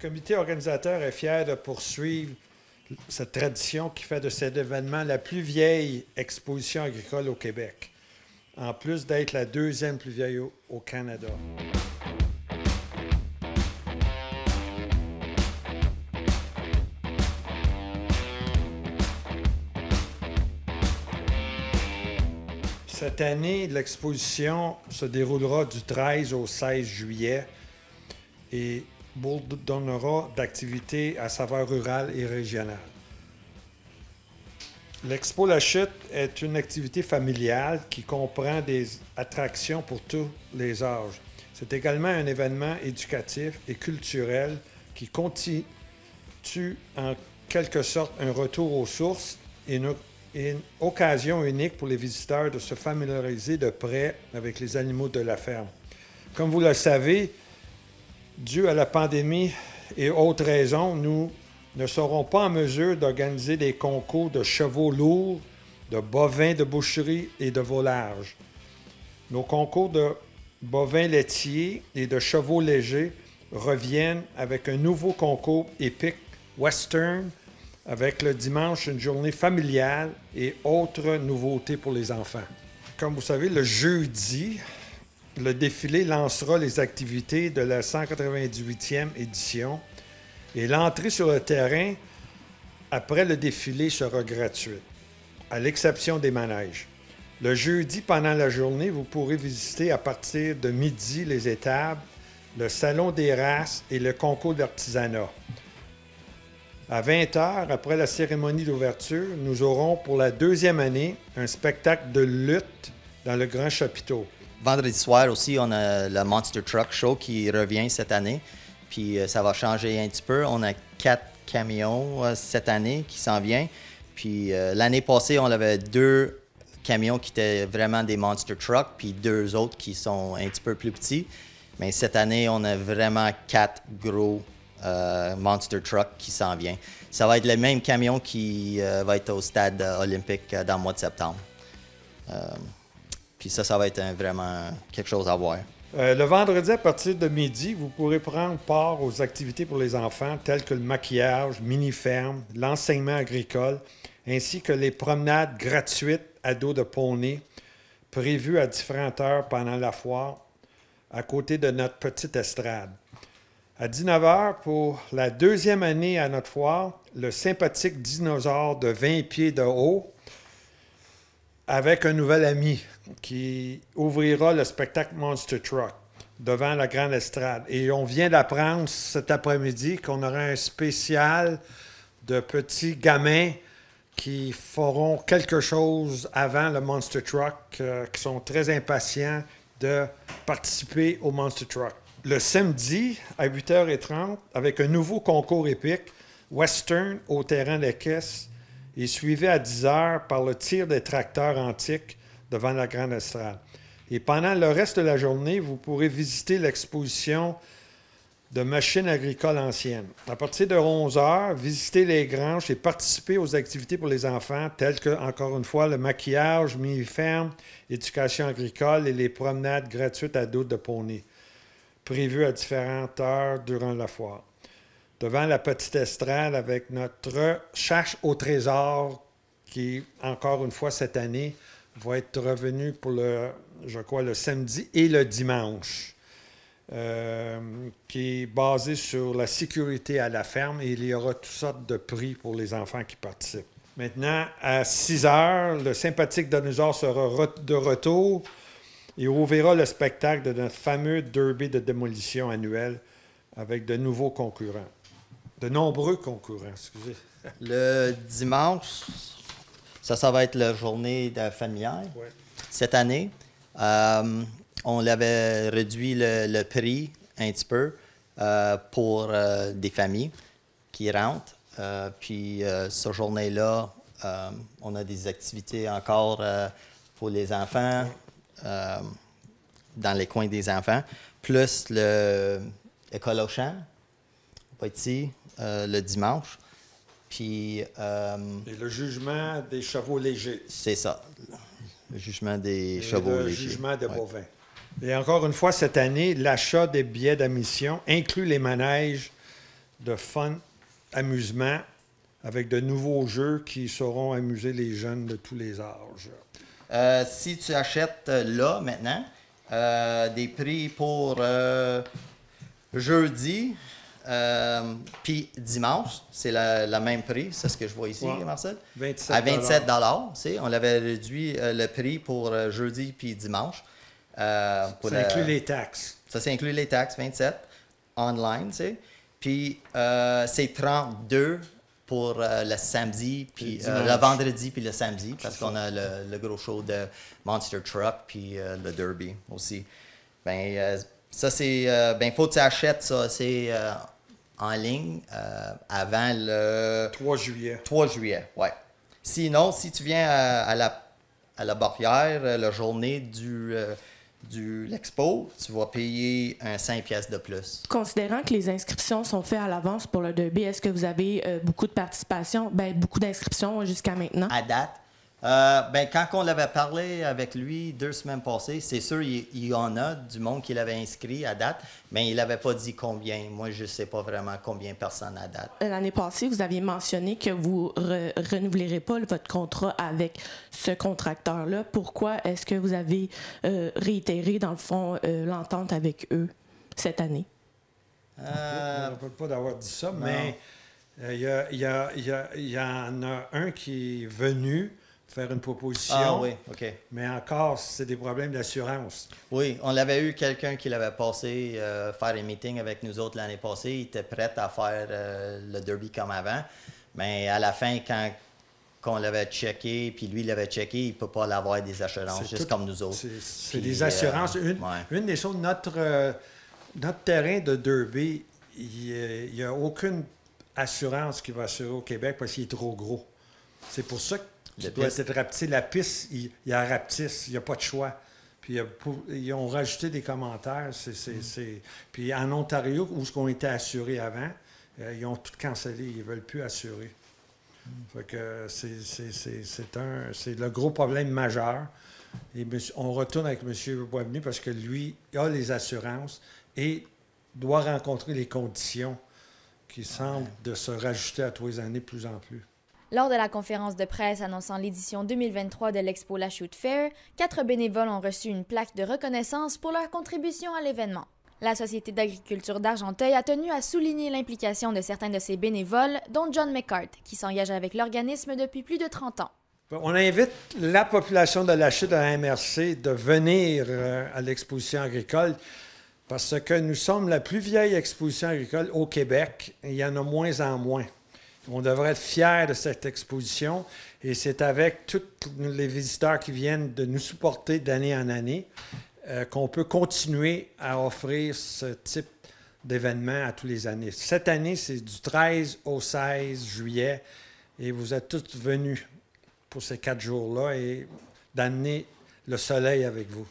comité organisateur est fier de poursuivre cette tradition qui fait de cet événement la plus vieille exposition agricole au Québec, en plus d'être la deuxième plus vieille au Canada. Cette année, l'exposition se déroulera du 13 au 16 juillet et bourdonnera d'activités à saveur rurale et régionale. L'Expo La Chute est une activité familiale qui comprend des attractions pour tous les âges. C'est également un événement éducatif et culturel qui constitue en quelque sorte un retour aux sources et une occasion unique pour les visiteurs de se familiariser de près avec les animaux de la ferme. Comme vous le savez, dû à la pandémie et autres raisons, nous ne serons pas en mesure d'organiser des concours de chevaux lourds, de bovins de boucherie et de volage. Nos concours de bovins laitiers et de chevaux légers reviennent avec un nouveau concours épique western avec le dimanche une journée familiale et autres nouveautés pour les enfants. Comme vous savez, le jeudi, le défilé lancera les activités de la 198e édition et l'entrée sur le terrain après le défilé sera gratuite, à l'exception des manèges. Le jeudi, pendant la journée, vous pourrez visiter à partir de midi les étables, le salon des races et le concours d'artisanat. À 20h, après la cérémonie d'ouverture, nous aurons pour la deuxième année un spectacle de lutte dans le Grand Chapiteau. Vendredi soir aussi, on a le Monster Truck Show qui revient cette année. Puis ça va changer un petit peu. On a 4 camions cette année qui s'en viennent. Puis l'année passée, on avait 2 camions qui étaient vraiment des Monster Truck, puis 2 autres qui sont un petit peu plus petits. Mais cette année, on a vraiment 4 gros Monster Truck qui s'en vient. Ça va être le même camion qui va être au stade olympique dans le mois de septembre. Puis ça va être vraiment quelque chose à voir. Le vendredi, à partir de midi, vous pourrez prendre part aux activités pour les enfants telles que le maquillage, mini-ferme, l'enseignement agricole, ainsi que les promenades gratuites à dos de poney prévues à différentes heures pendant la foire à côté de notre petite estrade. À 19h, pour la deuxième année à notre foire, le sympathique dinosaure de 20 pieds de haut avec un nouvel ami qui ouvrira le spectacle Monster Truck devant la grande estrade. Et on vient d'apprendre cet après-midi qu'on aura un spécial de petits gamins qui feront quelque chose avant le Monster Truck, qui sont très impatients de participer au Monster Truck. Le samedi, à 8h30, avec un nouveau concours épique, western au terrain des caisses, et suivi à 10h par le tir des tracteurs antiques devant la grande estrade. Et pendant le reste de la journée, vous pourrez visiter l'exposition de machines agricoles anciennes. À partir de 11h, visiter les granges et participer aux activités pour les enfants, telles que, encore une fois, le maquillage, mini-ferme, éducation agricole et les promenades gratuites à dos de poney, prévues à différentes heures durant la foire. Devant la petite estrade avec notre chasse au trésor qui, encore une fois cette année, va être revenu pour le samedi et le dimanche, qui est basé sur la sécurité à la ferme et il y aura toutes sortes de prix pour les enfants qui participent. Maintenant, à 6h, le sympathique dinosaure sera de retour et ouvrira le spectacle de notre fameux derby de démolition annuel avec de nouveaux concurrents. De nombreux concurrents, excusez. Le dimanche, ça va être la journée de familiale. Ouais. Cette année, on avait réduit le prix un petit peu pour des familles qui rentrent. Puis, cette journée-là, on a des activités encore pour les enfants, dans les coins des enfants, plus l'école au champ, petit, le dimanche. Puis, Et le jugement des chevaux légers. C'est ça, le jugement des chevaux légers. Le jugement des bovins. Et encore une fois, cette année, l'achat des billets d'admission inclut les manèges de fun, amusement, avec de nouveaux jeux qui sauront amuser les jeunes de tous les âges. Si tu achètes là, maintenant, des prix pour jeudi, puis dimanche, c'est le même prix, c'est ce que je vois ici, Ouais. Marcel? 27 À 27 $. On avait réduit le prix pour jeudi puis dimanche. Ça inclut les taxes. Ça inclut les taxes, 27, online, tu sais. Puis c'est 32 pour le samedi, puis le vendredi, puis le samedi, parce qu'on a le gros show de Monster Truck, puis le Derby aussi. Ben, ça, c'est. Ben, faut que tu achètes ça. C'est en ligne avant le 3 juillet. 3 juillet, ouais. Sinon, si tu viens à la Barrière, la journée de l'expo, tu vas payer un 5 pièces de plus. Considérant que les inscriptions sont faites à l'avance pour le derby, est-ce que vous avez beaucoup de participation, beaucoup d'inscriptions jusqu'à maintenant? À date, ben, quand on l'avait parlé avec lui 2 semaines passées, c'est sûr il y en a du monde qui l'avait inscrit à date, mais il n'avait pas dit combien. Moi, je ne sais pas vraiment combien de personnes à date. L'année passée, vous aviez mentionné que vous ne renouvelerez pas votre contrat avec ce contracteur-là. Pourquoi est-ce que vous avez réitéré, dans le fond, l'entente avec eux cette année? Je ne me rappelle pas d'avoir dit ça, mais il y en a un qui est venu faire une proposition. Ah oui, OK. Mais encore, c'est des problèmes d'assurance. Oui, on avait eu quelqu'un qui l'avait passé faire un meeting avec nous autres l'année passée. Il était prêt à faire le derby comme avant. Mais à la fin, quand on l'avait checké, puis lui l'avait checké, il ne peut pas l'avoir des assurances, juste comme nous autres. C'est des assurances. Une des choses, notre terrain de derby, il n'y a aucune assurance qui va assurer au Québec parce qu'il est trop gros. C'est pour ça qu'il doit être rapetissé. La piste, il y a rapetisse, il n'y a pas de choix. Puis ils ont rajouté des commentaires. Puis en Ontario, où on était assuré avant, ils ont tout cancellé. Ils ne veulent plus assurer. Fait que c'est le gros problème majeur. Et on retourne avec M. Boisvenu parce que lui a les assurances et doit rencontrer les conditions qui semblent de se rajouter à tous les années de plus en plus. Lors de la conférence de presse annonçant l'édition 2023 de l'Expo La Chute Fair, 4 bénévoles ont reçu une plaque de reconnaissance pour leur contribution à l'événement. La Société d'agriculture d'Argenteuil a tenu à souligner l'implication de certains de ses bénévoles, dont John McCart, qui s'engage avec l'organisme depuis plus de 30 ans. On invite la population de La Chute à la MRC de venir à l'exposition agricole parce que nous sommes la plus vieille exposition agricole au Québec et il y en a moins en moins. On devrait être fiers de cette exposition et c'est avec tous les visiteurs qui viennent de nous supporter d'année en année qu'on peut continuer à offrir ce type d'événement à tous les années. Cette année, c'est du 13 au 16 juillet et vous êtes tous venus pour ces 4 jours-là et d'amener le soleil avec vous.